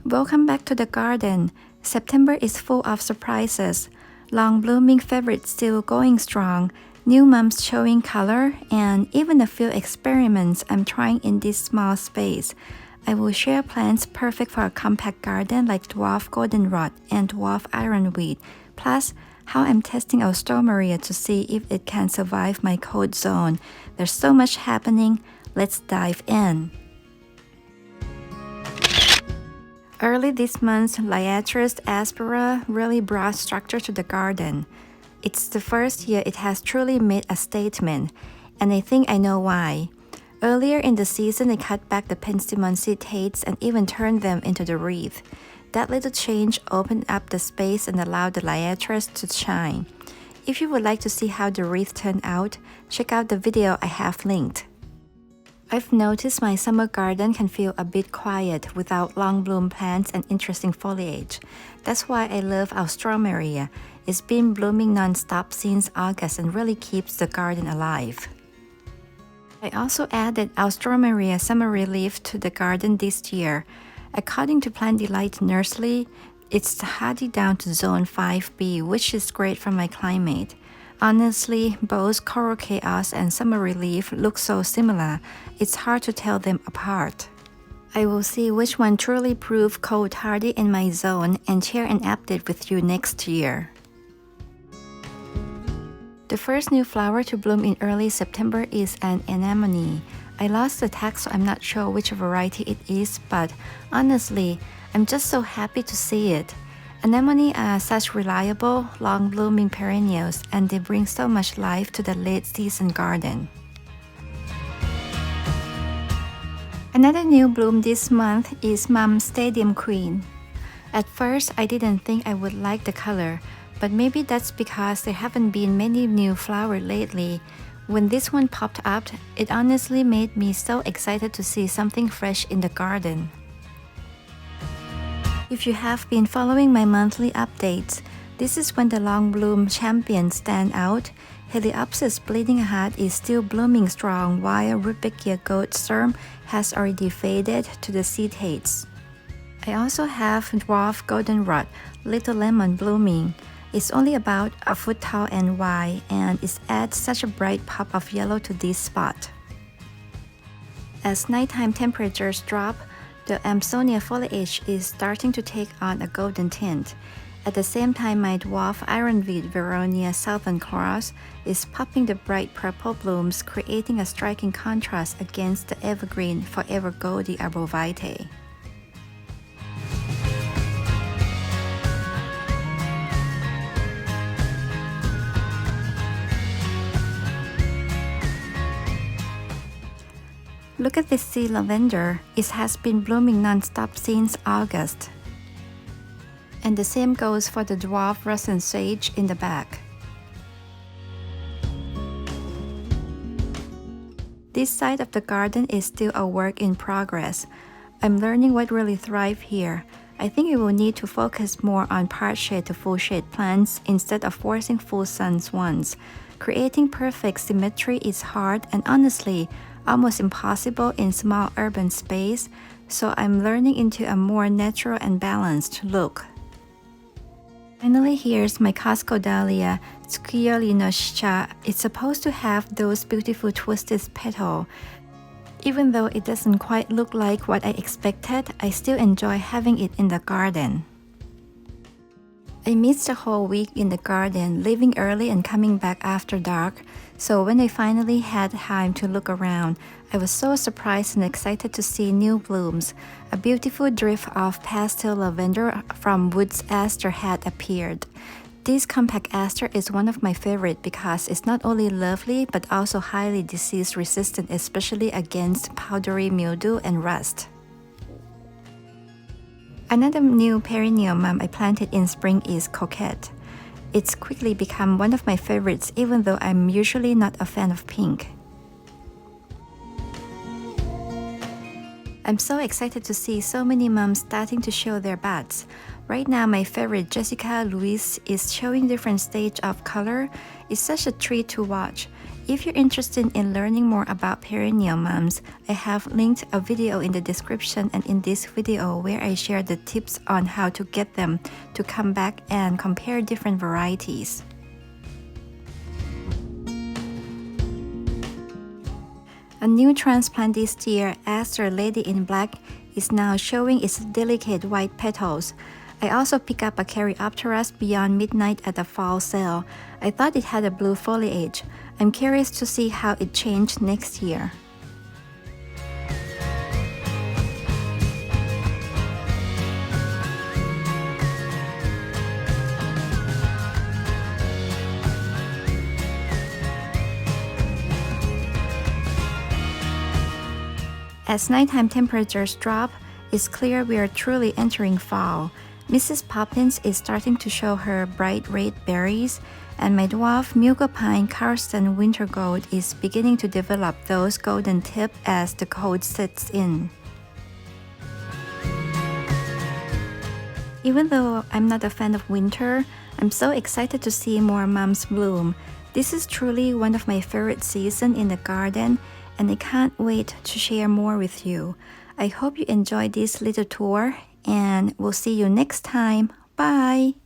Welcome back to the garden. September is full of surprises. Long blooming favorites still going strong, new mums showing color, and even a few experiments I'm trying in this small space. I will share plants perfect for a compact garden like dwarf goldenrod and dwarf ironweed, plus how I'm testing Alstroemeria to see if it can survive my cold zone. There's so much happening. Let's dive in. Early this month, Heliopsis aspera really brought structure to the garden. It's the first year it has truly made a statement, and I think I know why. Earlier in the season, I cut back the penstemon setates and even turned them into the wreath. That little change opened up the space and allowed the Heliopsis to shine. If you would like to see how the wreath turned out, check out the video I have linked. I've noticed my summer garden can feel a bit quiet without long bloom plants and interesting foliage. That's why I love Alstroemeria. It's been blooming non-stop since August and really keeps the garden alive. I also added Alstroemeria summer relief to the garden this year. According to Plant Delight Nursery, it's hardy down to zone 5B, which is great for my climate. Honestly, both Coral Chaos and Summer Relief look so similar, it's hard to tell them apart. I will see which one truly proved cold hardy in my zone and share an update with you next year. The first new flower to bloom in early September is an anemone. I lost the tag, so I'm not sure which variety it is, but honestly, I'm just so happy to see it. Anemones are such reliable, long-blooming perennials, and they bring so much life to the late-season garden. Another new bloom this month is Mum Stadium Queen. At first, I didn't think I would like the color, but maybe that's because there haven't been many new flowers lately. When this one popped up, it honestly made me so excited to see something fresh in the garden. If you have been following my monthly updates, this is when the long bloom champions stand out. Heliopsis bleeding heart is still blooming strong, while Rudbeckia gold sturm has already faded to the setates. I also have dwarf goldenrod, little lemon blooming. It's only about a foot tall and wide, and it adds such a bright pop of yellow to this spot. As nighttime temperatures drop, the Amsonia foliage is starting to take on a golden tint. At the same time, my dwarf ironweed Veronia Southern Cross is popping the bright purple blooms, creating a striking contrast against the evergreen Forever Goldie Arborvitae. Look at this sea lavender. It has been blooming non-stop since August. And the same goes for the dwarf Russian sage in the back. This side of the garden is still a work in progress. I'm learning what really thrives here. I think I will need to focus more on part shade to full shade plants instead of forcing full sun ones. Creating perfect symmetry is hard and honestly, almost impossible in small urban space, so I'm learning into a more natural and balanced look. Finally, here's my Costco dahlia, Sciolinoschia. It's supposed to have those beautiful twisted petals. Even though it doesn't quite look like what I expected, I still enjoy having it in the garden. I missed a whole week in the garden, leaving early and coming back after dark, so when I finally had time to look around, I was so surprised and excited to see new blooms. A beautiful drift of pastel lavender from Woods Aster had appeared. This compact aster is one of my favorite because it's not only lovely but also highly disease resistant, especially against powdery mildew and rust. Another new perennial mum I planted in spring is Coquette. It's quickly become one of my favorites even though I'm usually not a fan of pink. I'm so excited to see so many mums starting to show their buds. Right now my favorite Jessica Louise is showing different stage of color. It's such a treat to watch. If you're interested in learning more about perennial mums, I have linked a video in the description and in this video where I share the tips on how to get them to come back and compare different varieties. A new transplant this year, Asters Lady in Black, is now showing its delicate white petals. I also picked up a Heliopsis Beyond Midnight at the fall sale. I thought it had a blue foliage. I'm curious to see how it changed next year. As nighttime temperatures drop, it's clear we are truly entering fall. Mrs. Poppins is starting to show her bright red berries, and my dwarf Mugo Pine Karsten Winter Gold is beginning to develop those golden tips as the cold sets in. Even though I'm not a fan of winter, I'm so excited to see more mums bloom. This is truly one of my favorite seasons in the garden, and I can't wait to share more with you. I hope you enjoyed this little tour, and we'll see you next time. Bye!